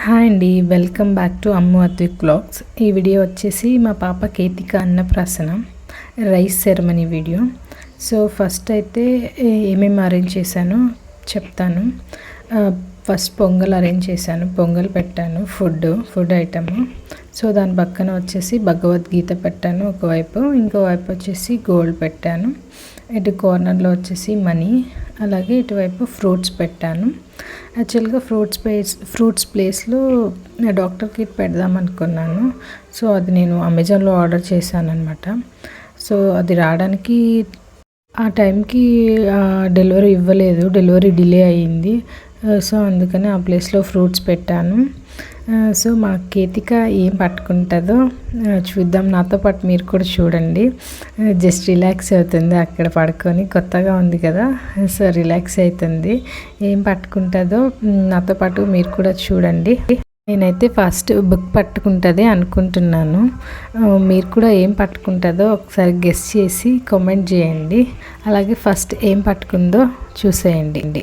Hi అండి, welcome back to Ammu Advik vlogs. ఈ video వచ్చేసి మా పాప కేతిక అన్నప్రాసన rice ceremony video. So first అయితే ఏమేమి అరేంజ్ చేశానో చెప్తాను. ఫస్ట్ పొంగల్ అరేంజ్ చేశాను, పొంగల్ పెట్టాను, ఫుడ్ ఐటమ్. సో దాని పక్కన వచ్చేసి భగవద్గీత పెట్టాను ఒకవైపు, ఇంకోవైపు వచ్చేసి గోల్డ్ పెట్టాను. ఇటు కార్నర్లో వచ్చేసి మనీ, అలాగే ఇటువైపు ఫ్రూట్స్ పెట్టాను. యాక్చువల్గా ఫ్రూట్స్ ప్లేస్లో డాక్టర్ కిట్ పెడదాం అనుకున్నాను. సో అది నేను అమెజాన్లో ఆర్డర్ చేశాను అనమాట. సో అది రావడానికి ఆ టైంకి డెలివరీ ఇవ్వలేదు, డెలివరీ డిలే అయ్యింది. సో అందుకని ఆ ప్లేస్లో ఫ్రూట్స్ పెట్టాను. సో మా కేతిక ఏం పట్టుకుంటుందో చూద్దాం, నాతో పాటు మీరు కూడా చూడండి. జస్ట్ రిలాక్స్ అవుతుంది అక్కడ పడుకొని, కొత్తగా ఉంది కదా, సో రిలాక్స్ అవుతుంది. ఏం పట్టుకుంటుందో నాతో పాటు మీరు కూడా చూడండి. నేనైతే ఫస్ట్ బుక్ పట్టుకుంటుంది అనుకుంటున్నాను. మీరు కూడా ఏం పట్టుకుంటుందో ఒకసారి గెస్ చేసి కామెంట్ చేయండి. అలాగే ఫస్ట్ ఏం పట్టుకుందో చూసేయండి.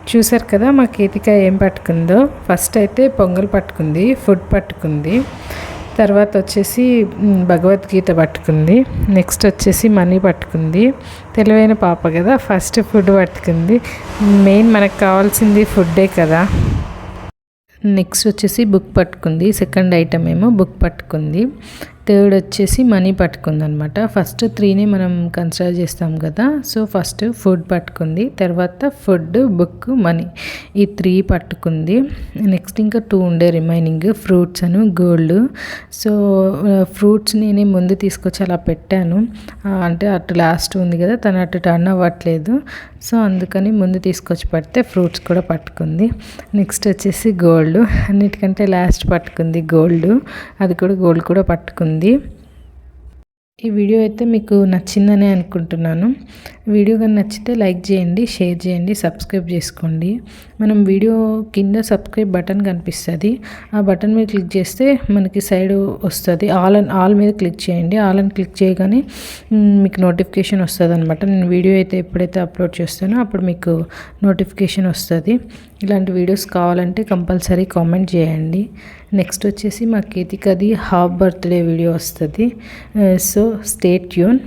చూసారు కదా మా కేతిక ఏం పట్టుకుందో. ఫస్ట్ అయితే పొంగల్ పట్టుకుంది, ఫుడ్ పట్టుకుంది, తర్వాత వచ్చేసి భగవద్గీత పట్టుకుంది, నెక్స్ట్ వచ్చేసి మనీ పట్టుకుంది. తెలివైన పాప కదా, ఫస్ట్ ఫుడ్ పట్టుకుంది. మెయిన్ మనకు కావాల్సింది ఫుడ్డే కదా. నెక్స్ట్ వచ్చేసి బుక్ పట్టుకుంది. సెకండ్ ఐటమ్ ఏమో బుక్ పట్టుకుంది. థర్డ్ వచ్చేసి మనీ పట్టుకుంది అనమాట. ఫస్ట్ 3ని మనం కన్సిడర్ చేస్తాం కదా. సో ఫస్ట్ ఫుడ్ పట్టుకుంది, తర్వాత ఫుడ్, బుక్, మనీ, ఈ 3 పట్టుకుంది. నెక్స్ట్ ఇంకా 2 ఉండే రిమైనింగ్, ఫ్రూట్స్ అను గోల్డ్. సో ఫ్రూట్స్ నేను ముందు తీసుకొచ్చి అలా పెట్టాను, అంటే అటు లాస్ట్ ఉంది కదా, తను అటు టర్న్ అవ్వట్లేదు. సో అందుకని ముందు తీసుకొచ్చి పెడితే ఫ్రూట్స్ కూడా పట్టుకుంది. నెక్స్ట్ వచ్చేసి గోల్డ్, అన్నిటికంటే లాస్ట్ పట్టుకుంది గోల్డ్, అది కూడా గోల్డ్ కూడా పట్టుకుంది. ఈ వీడియో అయితే మీకు నచ్చిందనే అనుకుంటున్నాను. వీడియో కానీ నచ్చితే లైక్ చేయండి, షేర్ చేయండి, సబ్స్క్రైబ్ చేసుకోండి. మనం వీడియో కింద సబ్స్క్రైబ్ బటన్ కనిపిస్తుంది, ఆ బటన్ మీద క్లిక్ చేస్తే మనకి సైడ్ వస్తుంది. ఆల్ మీద క్లిక్ చేయండి. ఆల్ అని క్లిక్ చేయగానే మీకు నోటిఫికేషన్ వస్తుంది అనమాట. నేను వీడియో అయితే ఎప్పుడైతే అప్లోడ్ చేస్తానో అప్పుడు మీకు నోటిఫికేషన్ వస్తుంది. ఇలాంటి వీడియోస్ కావాలంటే కంపల్సరీ కామెంట్ చేయండి. నెక్స్ట్ వచ్చేసి మా కేతికది హాఫ్ బర్త్డే వీడియో వస్తుంది. So stay tune.